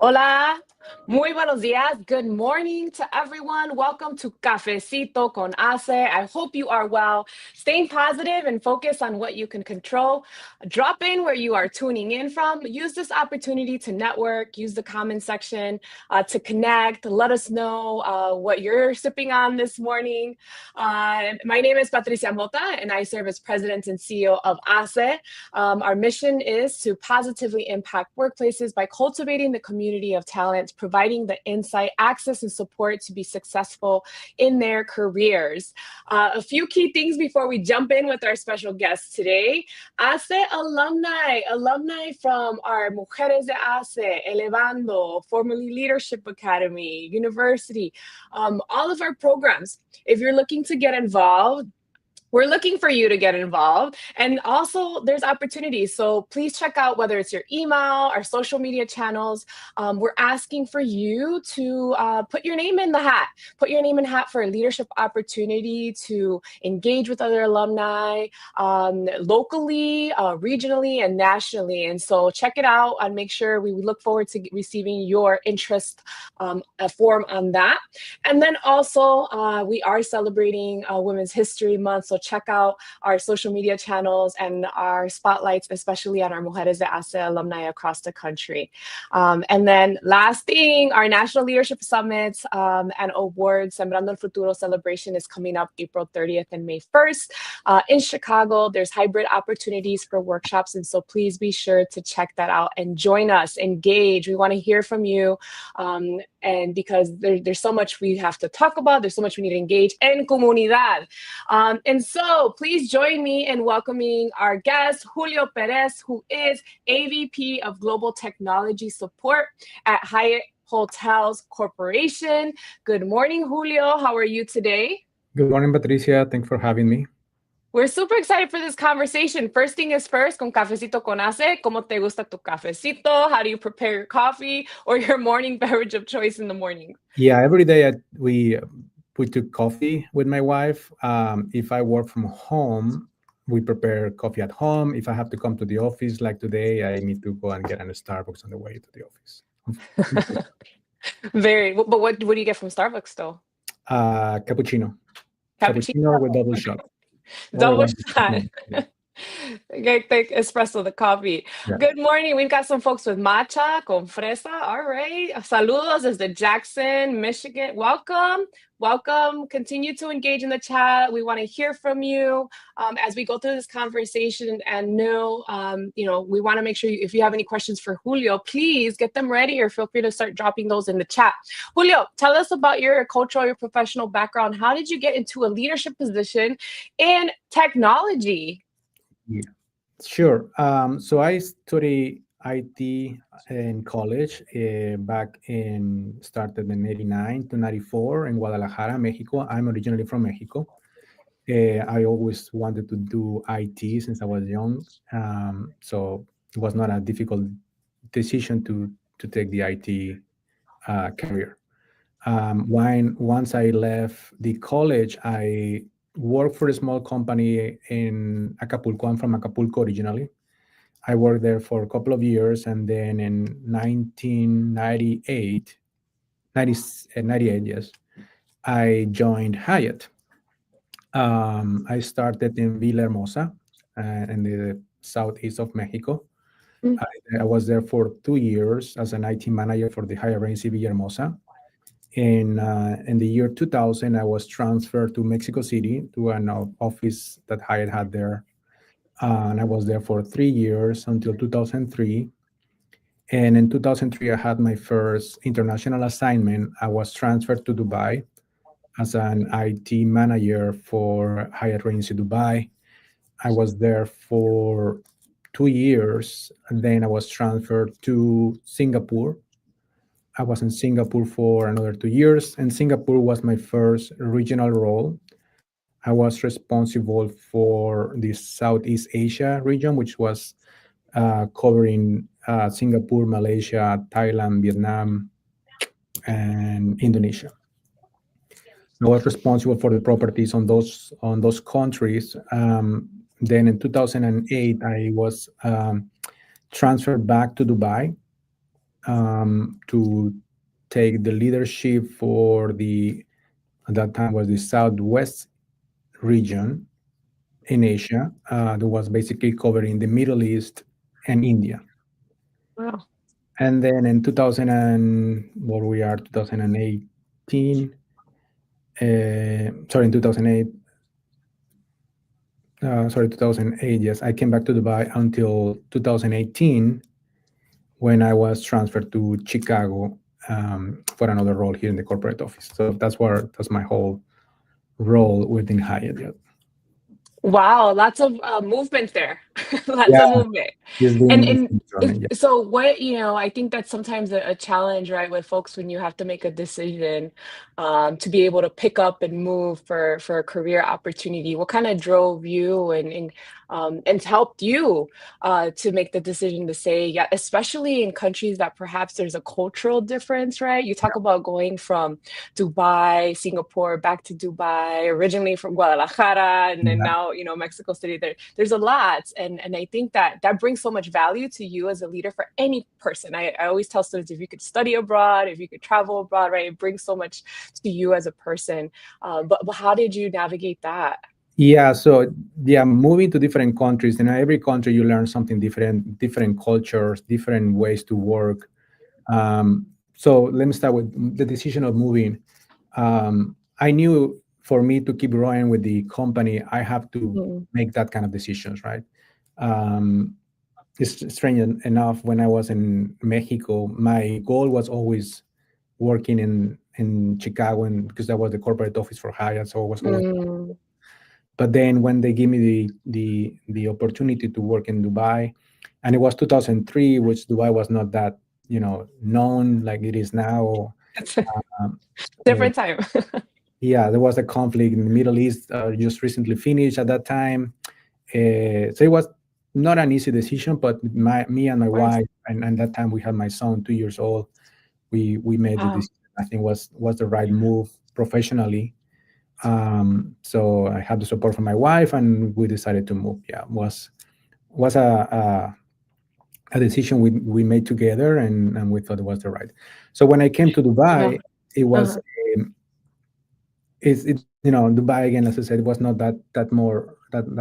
Hola, muy buenos días. Good morning to everyone. Welcome to Cafecito con ACE. I hope you are well, staying positive and focus on what you can control. Drop in where you are tuning in from. Use this opportunity to network, use the comment section to connect. Let us know what you're sipping on this morning. My name is Patricia Mota, and I serve as President and CEO of ACE. Our mission is to positively impact workplaces by cultivating the community of talent, providing the insight, access, and support to be successful in their careers. A few key things before we jump in with our special guest today. ACE alumni from our Mujeres de ACE, Elevando, formerly Leadership Academy, University, all of our programs. If you're looking to get involved, we're looking for you to get involved. And also there's opportunities. So please check out whether it's your email, our social media channels. We're asking for you to put your name in the hat. Put your name in the hat for a leadership opportunity to engage with other alumni locally, regionally, and nationally. And so check it out and make sure we look forward to receiving your interest form on that. And then also we are celebrating Women's History Month. So check out our social media channels and our spotlights, especially on our Mujeres de ACE alumni across the country. And then last thing, our National Leadership Summits and Awards, Sembrando el Futuro celebration is coming up April 30th and May 1st in Chicago. There's hybrid opportunities for workshops. And so please be sure to check that out and join us, engage. We want to hear from you. And because there's so much we have to talk about, there's so much we need to engage en comunidad. And so please join me in welcoming our guest, Julio Perez, who is AVP of Global Technology Support at Hyatt Hotels Corporation. Good morning, Julio. How are you today? Good morning, Patricia. Thanks for having me. We're super excited for this conversation. First thing is first, con Cafecito con ACE. ¿Cómo te gusta tu cafecito? How do you prepare your coffee or your morning beverage of choice in the morning? Yeah, every day we took coffee with my wife. If I work from home, we prepare coffee at home. If I have to come to the office, like today, I need to go and get a Starbucks on the way to the office. But what do you get from Starbucks though? Cappuccino. Cappuccino with double shot. Double shot. Okay, take espresso, the coffee. Yeah. Good morning. We've got some folks with matcha con fresa. All right. Saludos desde Jackson, Michigan. Welcome. Welcome. Continue to engage in the chat. We want to hear from you as we go through this conversation and know, we want to make sure if you have any questions for Julio, please get them ready or feel free to start dropping those in the chat. Julio, tell us about your cultural, your professional background. How did you get into a leadership position in technology? Yeah, sure. So I studied IT in college started in 89 to 94 in Guadalajara, Mexico. I'm originally from Mexico. I always wanted to do IT since I was young. So it was not a difficult decision to take the IT career. Once I left the college, I worked for a small company in Acapulco. I'm from Acapulco originally. I worked there for a couple of years, and then in 1998, yes, I joined Hyatt. I started in Villahermosa, in the southeast of Mexico. I was there for 2 years as an IT manager for the Hyatt Regency Villahermosa. In the year 2000, I was transferred to Mexico City to an office that Hyatt had there. And I was there for 3 years until 2003. And in 2003, I had my first international assignment. I was transferred to Dubai as an IT manager for Hyatt Regency Dubai. I was there for 2 years, and then I was transferred to Singapore. I was in Singapore for another 2 years, and Singapore was my first regional role. I was responsible for the Southeast Asia region, which was covering Singapore, Malaysia, Thailand, Vietnam, and Indonesia. I was responsible for the properties on those countries. Then in 2008, I was transferred back to Dubai to take the leadership for the at that time was the Southwest region in Asia. That was basically covering the Middle East and India. Wow. And then in 2000 and what we are 2018, sorry, in 2008, sorry, 2008, yes, I came back to Dubai until 2018 when I was transferred to Chicago for another role here in the corporate office. So that's my whole role within Hyatt. Yeah, Wow, lots of movement there. Lots yeah, of movement. it's been And a journey. Yeah. so what, I think that's sometimes a challenge, right, with folks when you have to make a decision to be able to pick up and move for a career opportunity. What kind of drove you and helped you to make the decision to say, yeah, especially in countries that perhaps there's a cultural difference, right? You talk about going from Dubai, Singapore, back to Dubai, originally from Guadalajara, and then Yeah. now, Mexico City. There's a lot. And I think that brings so much value to you as a leader for any person. I always tell students, if you could study abroad, if you could travel abroad, right, it brings so much to you as a person. But how did you navigate that? Yeah, so yeah, moving to different countries, and every country you learn something different, different cultures, different ways to work. So let me start with the decision of moving. I knew for me to keep growing with the company, I have to Mm, make that kind of decisions, right? Um, it's strange enough, when I was in Mexico, my goal was always working in Chicago, and because that was the corporate office for Hyatt, so I was always. mm, But then when they give me the opportunity to work in Dubai, and it was 2003, which Dubai was not that known like it is now. it's a Um, uh, different time. yeah, there was a conflict in the Middle East just recently finished at that time. So it was not an easy decision, but me and my Of course. wife, and that time we had my son, 2 years old. We made the Wow. decision. I think was the right move professionally. So I had the support from my wife, and we decided to move. Yeah, was a decision we made together, and we thought it was the right. So when I came to Uh-huh. Dubai, it was Uh-huh. it's Dubai, again, as I said, was not that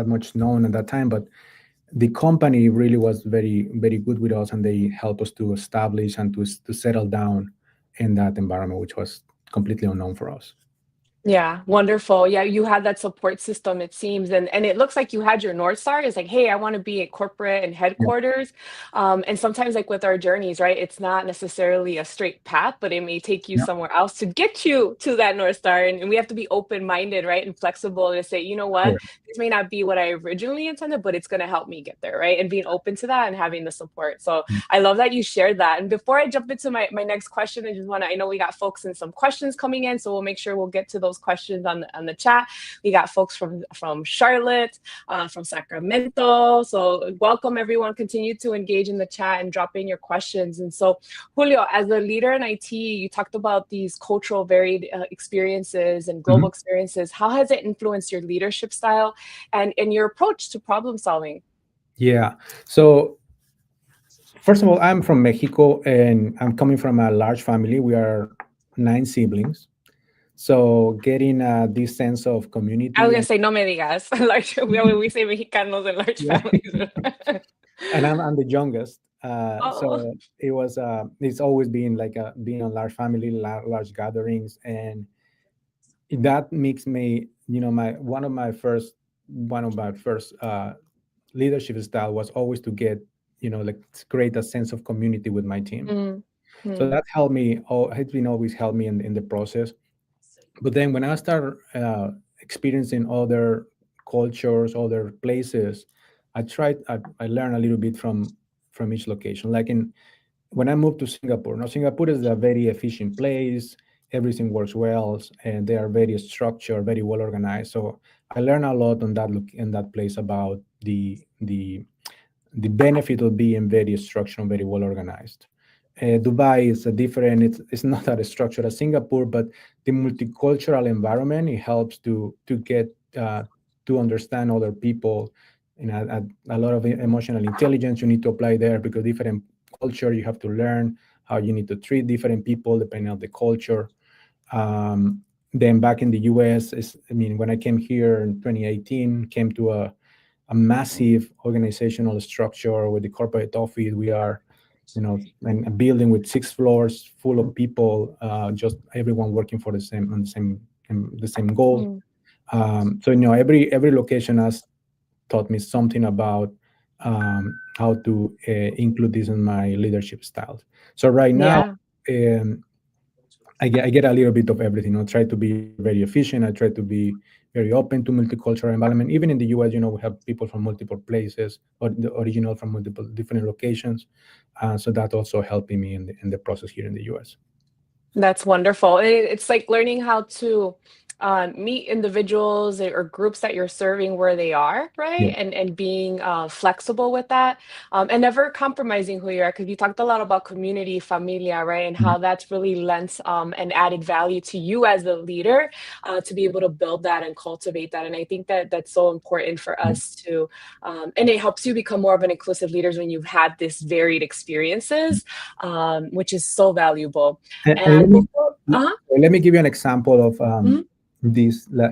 much known at that time, but the company really was very very good with us, and they helped us to establish and to settle down in that environment, which was completely unknown for us. Yeah, wonderful. Yeah, you had that support system, it seems, and it looks like you had your North Star. It's like, hey, I want to be at corporate and Yeah, headquarters. And sometimes, like with our journeys, right, it's not necessarily a straight path, but it may take you yeah, somewhere else to get you to that North Star. And we have to be open-minded, right, and flexible to say, you know what, correct. this may not be what I originally intended, but it's going to help me get there, right? And being open to that and having the support. So I love that you shared that. And before I jump into my next question, I know we got folks and some questions coming in, so we'll make sure we'll get to those questions on the chat. We got folks from Charlotte, from Sacramento. So welcome everyone. Continue to engage in the chat and drop in your questions. And so, Julio, as a leader in IT, you talked about these cultural varied experiences and global Mhm. experiences. How has it influenced your leadership style and your approach to problem solving? Yeah. So first of all, I'm from Mexico, and I'm coming from a large family. We are 9 siblings. So getting this sense of I was community, gonna say, no me digas. Large, we say Mexicanos and large yeah, families. and I'm the youngest. Oh. So it's always been like being a large family, large gatherings, and that makes me, my one of my first leadership style was always to get, like, create a sense of community with my team. Mm, So mm, that helped me. Has been always helped me in the process. But then when I start experiencing other cultures, other places, I learn a little bit from each location. Like when I moved to Singapore. Now Singapore is a very efficient place. everything works well, and they are very structured, very well organized. So I learned a lot on that look in that place about the benefit of being very structured and very well organized. Dubai is a different, it's not that structured as Singapore, but the multicultural environment, it helps to get to understand other people. A lot of emotional intelligence you need to apply there, because different culture, you have to learn how you need to treat different people depending on the culture. Then back in the US, I mean, when I came here in 2018, came to a massive organizational structure with the corporate office. We are, in a building with 6 floors full of people, just everyone working for the same the same goal. Mm. So every location has taught me something about how to include this in my leadership styles. So right now, Yeah. um, I get a little bit of everything. I try to be very efficient. I try to be very open to multicultural environment. Even in the US, we have people from multiple places, or the original from multiple different locations. So that also helping me in the process here in the US. That's wonderful. It's like learning how to meet individuals or groups that you're serving where they are, right? Yeah. And being flexible with that, and never compromising who you are. Because you talked a lot about community, familia, right? And Mhm. how that's really lent and added value to you as a leader to be able to build that and cultivate that. And I think that that's so important for Yeah. us to, and it helps you become more of an inclusive leader when you've had this varied experiences, which is so valuable. And And before, uh-huh. let me give you an example of Mhm.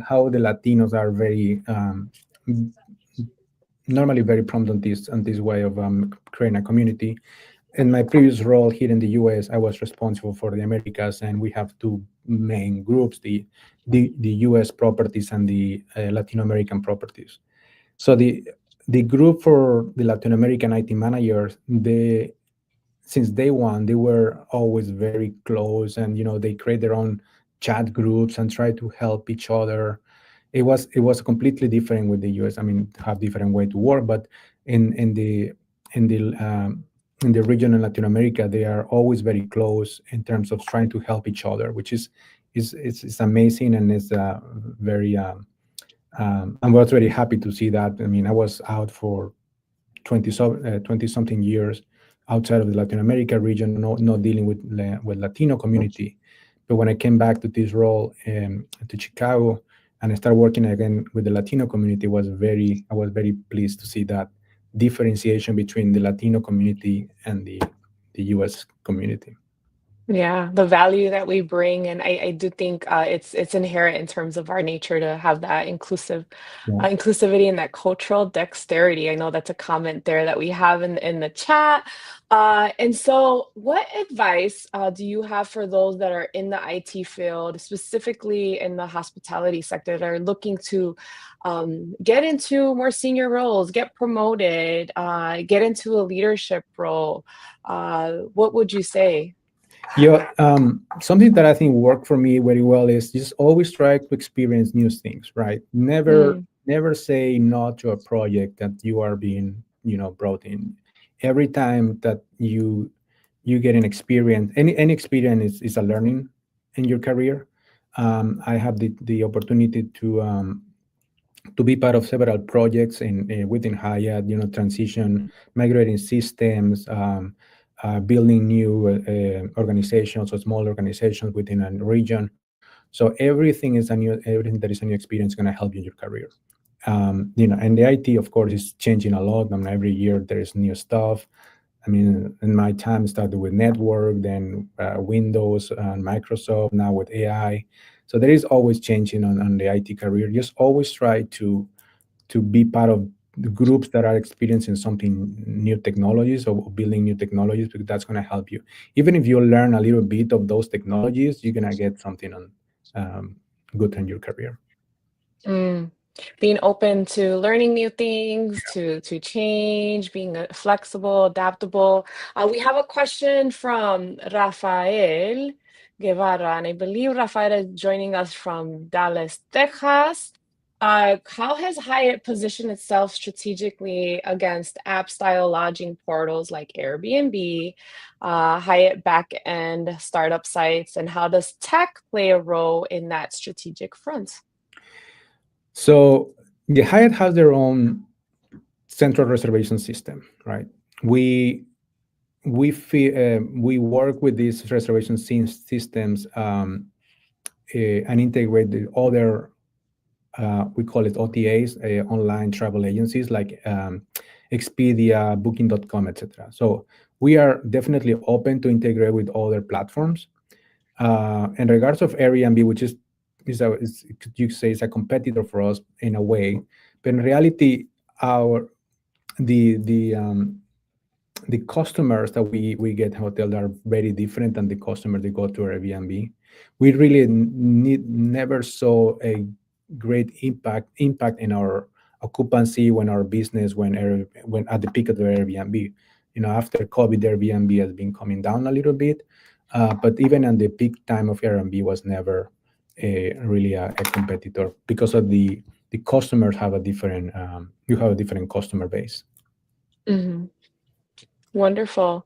how the Latinos are very normally very prompt on this way of creating a community. In my previous role here in the US, I was responsible for the Americas, and we have two main groups: the US properties and the Latin American properties. So the group for the Latin American IT managers, they since day one, they were always very close, and they create their own chat groups and try to help each other. It was completely different with the US. I mean, have different way to work, but in the region in Latin America, they are always very close in terms of trying to help each other, which is amazing, and is very. I was very happy to see that. I mean, I was out for 20 something years outside of the Latin America region, not dealing with Latino community. But when I came back to this role to Chicago, and I started working again with the Latino community, I was very pleased to see that differentiation between the Latino community and the US community. Yeah, the value that we bring, and I do think it's inherent in terms of our nature to have that Yeah. inclusivity and that cultural dexterity. I know that's a comment there that we have in the chat. And so, what advice do you have for those that are in the IT field, specifically in the hospitality sector, that are looking to get into more senior roles, get promoted, get into a leadership role? What would you say? Yeah, something that I think worked for me very well is just always try to experience new things, right? Mm. Never say no to a project that you are being, brought in. Every time that you get an experience, any experience is a learning in your career. I have the opportunity to be part of several projects within Hyatt, transition, migrating systems, building new organizations or small organizations within a region. So everything that is a new experience going to help you in your career. And the IT, of course, is changing a lot. I mean, every year there is new stuff. I mean, in my time, started with network, then Windows and Microsoft, now with AI. So there is always changing on the IT career. Just always try to be part of the groups that are experiencing something new technologies, or building new technologies, because that's going to help you. Even if you learn a little bit of those technologies, you're going to get something on good in your career. Mm. Being open to learning new things, to change, being flexible, adaptable. We have a question from Rafael Guevara, and I believe Rafael is joining us from Dallas, Texas. How has Hyatt positioned itself strategically against app-style lodging portals like Airbnb, Hyatt back-end startup sites, and how does tech play a role in that strategic front? So the Hyatt has their own central reservation system, right? We we work with these reservation systems and integrate the other we call it OTAs, online travel agencies like Expedia, Booking.com, etc. So we are definitely open to integrate with other platforms. In regards of Airbnb, which you could say is a competitor for us in a way, but in reality, our the customers that we get in hotel are very different than the customers that go to Airbnb. We really never saw a great impact in our occupancy when our business when at the peak of the Airbnb. After COVID, Airbnb has been coming down a little bit, but even at the peak time of Airbnb was never really a competitor because of the customers have a different you have a different customer base. Mhm. Wonderful.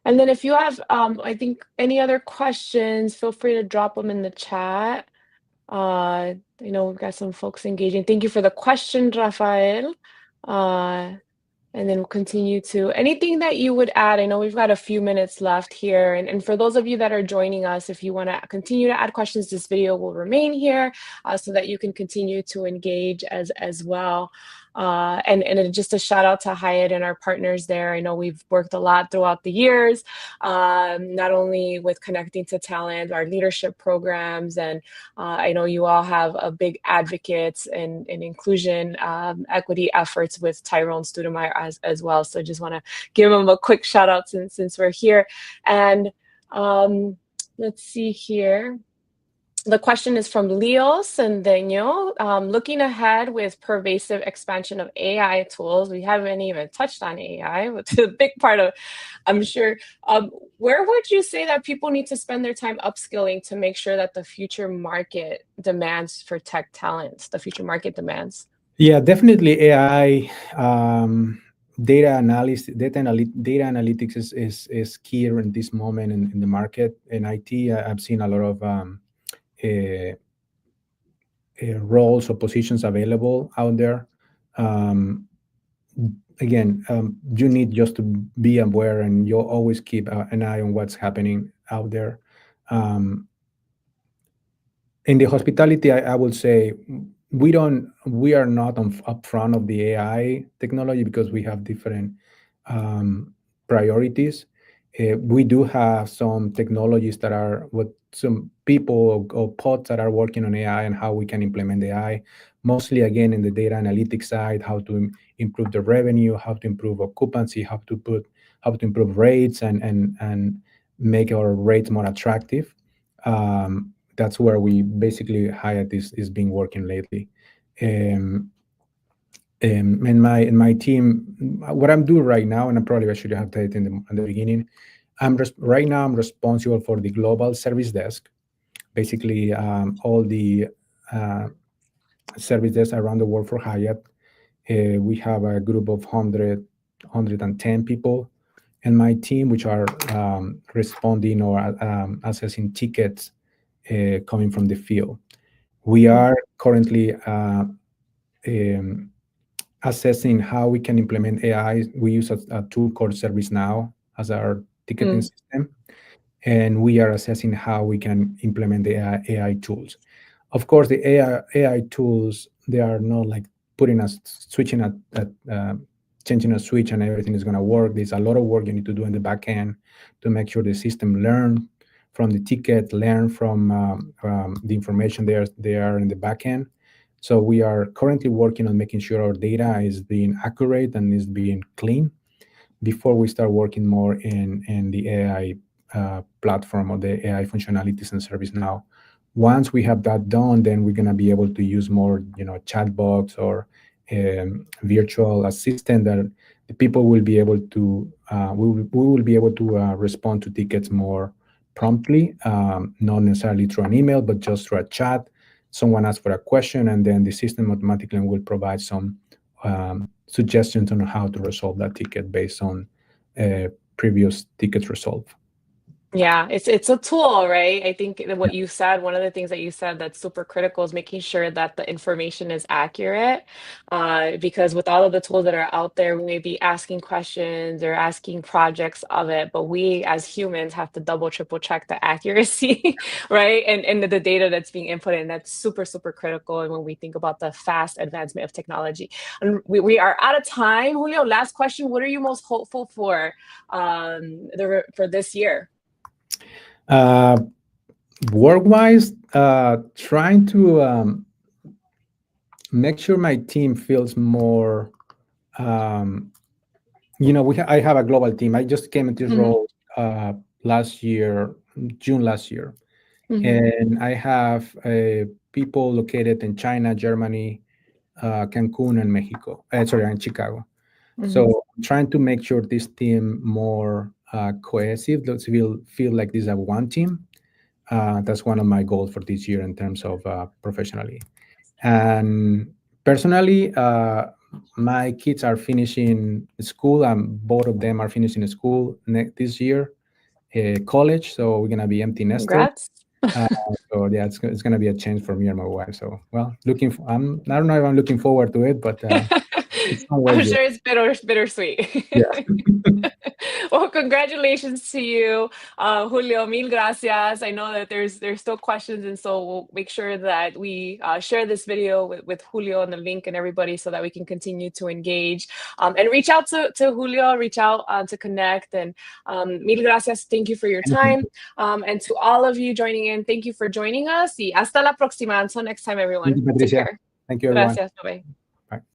And then if you have, I think any other questions, feel free to drop them in the chat. I know we've got some folks engaging. Thank you for the question, Rafael. Uh, and then we'll continue to anything that you would add. I know we've got a few minutes left here. And for those of you that are joining us, if you want to continue to add questions, this video will remain here so that you can continue to engage as well. And just a shout out to Hyatt and our partners there. I know we've worked a lot throughout the years, not only with connecting to talent, our leadership programs, and I know you all have a big advocates and inclusion equity efforts with Tyrone Studemeyer as well. So just want to give him a quick shout out since we're here. And let's see here. The question is from Leo Sendeño. Looking ahead with pervasive expansion of AI tools, we haven't even touched on AI, which is a big part of, I'm sure. Where would you say that people need to spend their time upskilling to make sure that the future market demands for tech talent, the future market demands? Yeah, definitely AI. Data analysis, data analytics is key in this moment in the market. In IT, I've seen a lot of roles or positions available out there. Again, you need just to be aware, and you'll always keep an eye on what's happening out there. In the hospitality, I would say we are not up front of the AI technology because we have different priorities. We do have some technologies that are what some people or pods that are working on AI and how we can implement AI. Mostly, again, in the data analytics side, how to improve the revenue, how to improve occupancy, how to improve rates, and make our rates more attractive. That's where we basically Hyatt is been working lately. In my team, what I'm doing right now, and I should have said it in the beginning. Right now I'm responsible for the global service desk, basically all the service desks around the world for Hyatt. We have a group of 110 people in my team, which are responding or assessing tickets coming from the field. We are currently assessing how we can implement AI. We use a tool called ServiceNow as our ticketing system, and we are assessing how we can implement the AI tools. Of course, the AI tools, they are not like changing a switch and everything is going to work. There's a lot of work you need to do in the back end to make sure the system learn from the ticket, learn from the information they are in the back end. So we are currently working on making sure our data is being accurate and is being clean before we start working more in the AI platform or the AI functionalities and ServiceNow. Once we have that done, then we're going to be able to use more, chatbots or virtual assistant that the people will be able to, we will be able to respond to tickets more promptly, not necessarily through an email, but just through a chat. someone asks for a question, and then the system automatically will provide some suggestions on how to resolve that ticket based on previous tickets resolved. Yeah, it's a tool, right? I think that what you said, one of the things that you said that's super critical is making sure that the information is accurate. Because with all of the tools that are out there, we may be asking questions or asking projects of it, but we as humans have to double, triple check the accuracy, right? And the data that's being input in, that's super, super critical. And when we think about the fast advancement of technology, and we are out of time. Julio, last question. What are you most hopeful for this year? Work-wise, trying to make sure my team feels more. I have a global team. I just came into this role last year, June last year, and I have people located in China, Germany, Cancun, and Mexico. And Chicago. So trying to make sure this team more cohesive, let's feel like this is a one team. That's one of my goals for this year in terms of professionally. And personally, my kids are finishing school, and both of them are finishing school this year, college. So we're gonna be empty nesters. Congrats. So yeah, it's gonna be a change for me and my wife. So well, I don't know if I'm looking forward to it, but I'm sure it's bittersweet. Yeah. Well, congratulations to you, Julio. Mil gracias. I know that there's still questions, and so we'll make sure that we share this video with Julio and the link and everybody, so that we can continue to engage and reach out to Julio, reach out to connect. And mil gracias. Thank you for your time, and to all of you joining in, thank you for joining us. Y hasta la próxima. Until next time, everyone. Thank you, Patricia. Take care. Thank you, everyone. Gracias. Bye.